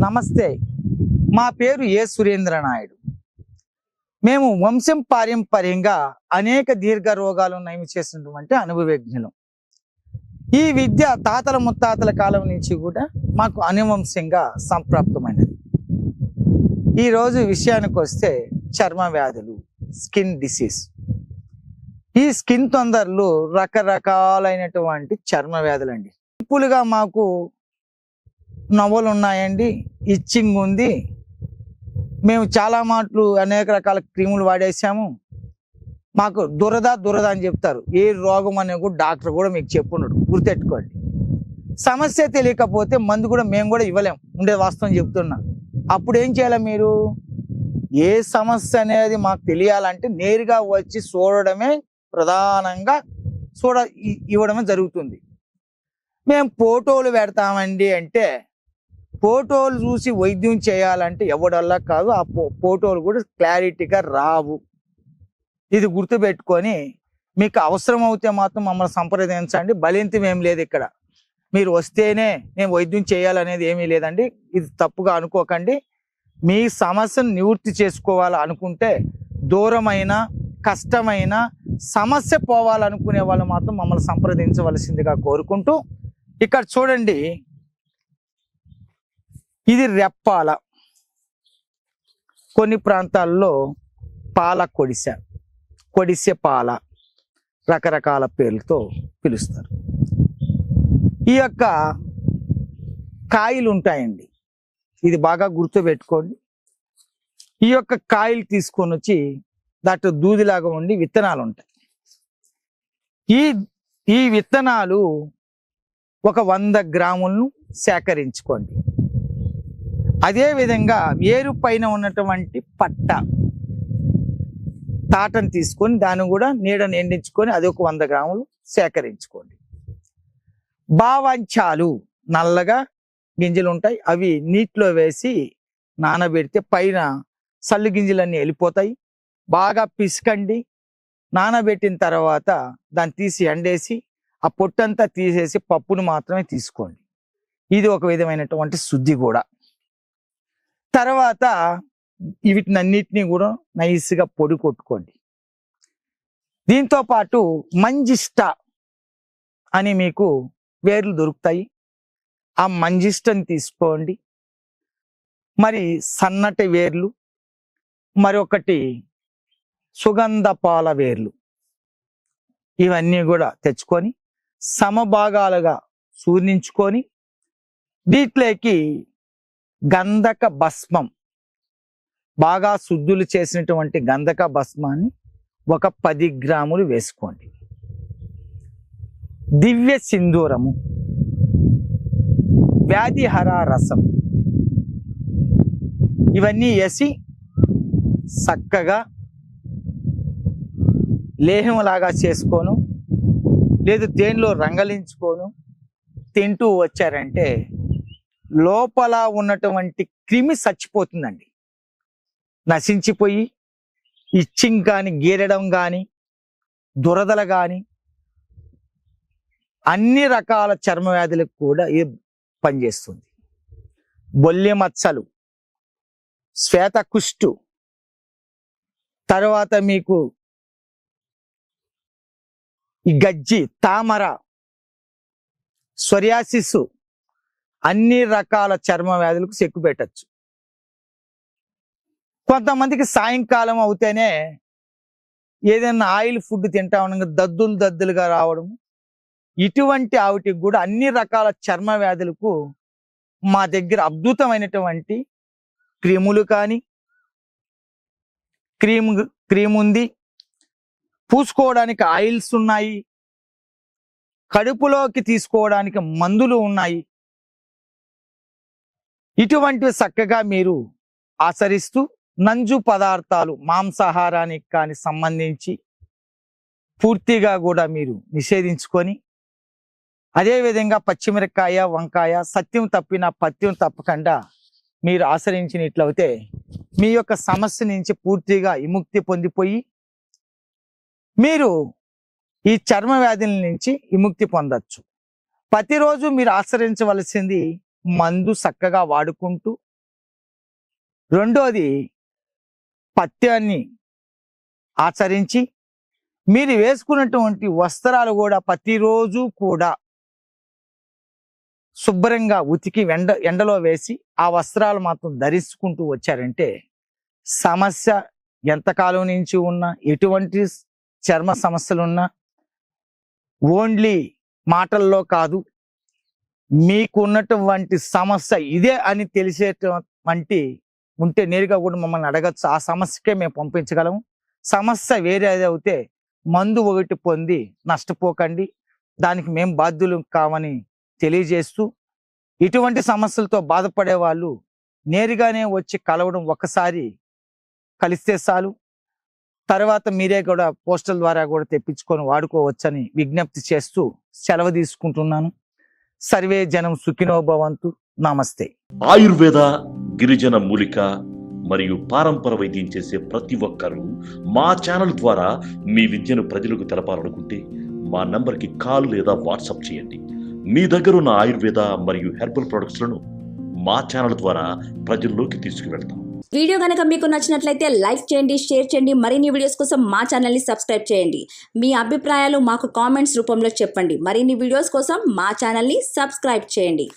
నమస్తే. మా పేరు ఏ సురేంద్ర నాయుడు. మేము వంశం పారంపర్యంగా అనేక దీర్ఘ రోగాలను నయం చేసినటువంటి అనుభవజ్ఞులం. ఈ విద్య తాతల ముత్తాతల కాలం నుంచి కూడా మాకు అనువంశంగా సంప్రాప్తమైనది. ఈరోజు విషయానికి వస్తే చర్మ వ్యాధులు, స్కిన్ డిసీజ్. ఈ స్కిన్ తొందరలు రకరకాలైనటువంటి చర్మ వ్యాధులండి. సింపుల్గా మాకు నవ్వులు ఉన్నాయండి, ఇచ్చింగ్ ఉంది, మేము చాలా మాటలు అనేక రకాల క్రీములు వాడేసాము, మాకు దురద అని చెప్తారు. ఏ రోగం అనే కూడా డాక్టర్ కూడా మీకు చెప్పున్నాడు, గుర్తెట్టుకోండి. సమస్య తెలియకపోతే మందు కూడా మేము కూడా ఇవ్వలేం, ఉండే వాస్తవం చెప్తున్నా. అప్పుడు ఏం చేయాలి? మీరు ఏ సమస్య అనేది మాకు తెలియాలంటే నేరుగా వచ్చి చూడడమే ప్రధానంగా ఇవ్వడమే జరుగుతుంది. మేము ఫోటోలు పెడతామండి అంటే ఫోటోలు చూసి వైద్యం చేయాలంటే ఎవడల్లా కాదు, ఆ ఫోటోలు కూడా క్లారిటీగా రావు. ఇది గుర్తుపెట్టుకొని మీకు అవసరం అవుతే మాత్రం మమ్మల్ని సంప్రదించండి. బలింతం ఏం లేదు ఇక్కడ. మీరు వస్తేనే నేను వైద్యం చేయాలనేది ఏమీ లేదండి. ఇది తప్పుగా అనుకోకండి. మీ సమస్యను నివృత్తి చేసుకోవాలి అనుకుంటే దూరమైన కష్టమైన సమస్య పోవాలనుకునే వాళ్ళు మాత్రం మమ్మల్ని సంప్రదించవలసిందిగా కోరుకుంటూ, ఇక్కడ చూడండి, ఇది రెప్పాల, కొన్ని ప్రాంతాల్లో పాల కొడిసె పాల, రకరకాల పేర్లతో పిలుస్తారు. ఈ యొక్క కాయలు ఉంటాయండి, ఇది బాగా గుర్తుపెట్టుకోండి. ఈ యొక్క కాయలు తీసుకొని వచ్చి దాంట్లో దూదిలాగా ఉండి విత్తనాలు ఉంటాయి. ఈ విత్తనాలు ఒక 100 గ్రాములను సేకరించుకోండి. అదేవిధంగా వేరు పైన ఉన్నటువంటి తాటను తీసుకొని దాన్ని కూడా నీడను ఎండించుకొని అది ఒక 100 గ్రాములు సేకరించుకోండి. బావంచాలు, నల్లగా గింజలు ఉంటాయి, అవి నీటిలో వేసి నానబెడితే పైన సల్లు గింజలన్నీ వెళ్ళిపోతాయి. బాగా పిసుకండి. నానబెట్టిన తర్వాత దాన్ని తీసి ఎండేసి ఆ పొట్టంతా తీసేసి పప్పును మాత్రమే తీసుకోండి. ఇది ఒక విధమైనటువంటి శుద్ధి కూడా. తర్వాత వీటినన్నిటినీ కూడా నైస్గా పొడి కొట్టుకోండి. దీంతో పాటు మంజిష్ట అని మీకు వేర్లు దొరుకుతాయి, ఆ మంజిష్టని తీసుకోండి. మరి సన్నటి వేర్లు, మరొకటి సుగంధ పాల వేర్లు, ఇవన్నీ కూడా తెచ్చుకొని సమభాగాలుగా సూర్నించుకొని వీటిలోకి గంధక భస్మం, బాగా శుద్ధులు చేసినటువంటి గంధక భస్మాన్ని ఒక 10 గ్రాములు వేసుకోండి. దివ్య సింధూరము, వ్యాధిహర రసం, ఇవన్నీ వేసి చక్కగా లేహంలాగా చేసుకోను, లేదు దేనిలో రంగలించుకోను తింటూ వచ్చారంటే లోపల ఉన్నటువంటి క్రిమి చచ్చిపోతుందండి, నశించిపోయి ఇచ్చింగ్ కానీ, గీరడం కానీ, దురదలు కానీ, అన్ని రకాల చర్మ వ్యాధులకు కూడా ఇది పనిచేస్తుంది. బొల్లి మచ్చలు, శ్వేత కుష్టు, తర్వాత మీకు ఈ గజ్జి, తామర, సోరియాసిస్, అన్ని రకాల చర్మ వ్యాధులకు చెక్కు పెట్టచ్చు. కొంతమందికి సాయంకాలం అవుతేనే ఏదైనా ఆయిల్ ఫుడ్ తింటా ఉండగా దద్దులుగా రావడం, ఇటువంటి ఆవిటికి కూడా అన్ని రకాల చర్మ వ్యాధులకు మా దగ్గర అద్భుతమైనటువంటి క్రీములు కానీ, క్రీమ్ ఉంది, పూసుకోవడానికి ఆయిల్స్ ఉన్నాయి, కడుపులోకి తీసుకోవడానికి మందులు ఉన్నాయి. ఇటువంటివి చక్కగా మీరు ఆచరిస్తూ నంజు పదార్థాలు మాంసాహారానికి కానీ సంబంధించి పూర్తిగా కూడా మీరు నిషేధించుకొని, అదేవిధంగా పచ్చిమిరకాయ, వంకాయ, సత్యం తప్పిన పత్యం తప్పకుండా మీరు ఆచరించినట్లయితే మీ యొక్క సమస్య నుంచి పూర్తిగా విముక్తి పొందిపోయి మీరు ఈ చర్మ వ్యాధుల నుంచి విముక్తి పొందొచ్చు. ప్రతిరోజు మీరు ఆచరించవలసింది మందు చక్కగా వాడుకుంటూ రెండోది పత్యాన్ని ఆచరించి మీరు వేసుకున్నటువంటి వస్త్రాలు కూడా ప్రతిరోజు కూడా శుభ్రంగా ఉతికి ఎండలో వేసి ఆ వస్త్రాలు మాత్రం ధరించుకుంటూ వచ్చారంటే సమస్య ఎంతకాలం నుంచి ఉన్నా, ఎటువంటి చర్మ సమస్యలున్నా ఓన్లీ మాటల్లో కాదు, మీకు ఉన్నటువంటి సమస్య ఇదే అని తెలిసేటువంటి ఉంటే నేరుగా కూడా మమ్మల్ని అడగచ్చు. ఆ సమస్యకే మేము పంపించగలము. సమస్య వేరే అయితే మందు ఒకటి పొంది నష్టపోకండి, దానికి మేము బాధ్యులు కావని తెలియజేస్తూ, ఇటువంటి సమస్యలతో బాధపడే వాళ్ళు నేరుగానే వచ్చి కలవడం, ఒక్కసారి కలిస్తే చాలు, తర్వాత మీరే కూడా పోస్టల్ ద్వారా కూడా తెప్పించుకొని వాడుకోవచ్చని విజ్ఞప్తి చేస్తూ సెలవు తీసుకుంటున్నాను. సర్వే జనం సుఖినో భవంతు. నమస్తే. ఆయుర్వేద, గిరిజన మూలిక మరియు పారంపర వైద్యం చేసే ప్రతి ఒక్కరూ మా ఛానల్ ద్వారా మీ విద్యను ప్రజలకు తెలపాలనుకుంటే మా నంబర్కి కాల్ లేదా వాట్సాప్ చేయండి. మీ దగ్గర ఉన్న ఆయుర్వేద మరియు హెర్బల్ ప్రొడక్ట్స్లను మా ఛానల్ ద్వారా ప్రజల్లోకి తీసుకువెళ్తాం. వీడియో కనుక మీకు నచ్చినట్లయితే లైక్ చేయండి, షేర్ చేయండి. మరిన్ని వీడియోస్ కోసం మా ఛానల్ని సబ్స్క్రైబ్ చేయండి. మీ అభిప్రాయాలు మాకు కామెంట్స్ రూపంలో చెప్పండి. మరిన్ని వీడియోస్ కోసం మా ఛానల్ని సబ్స్క్రైబ్ చేయండి.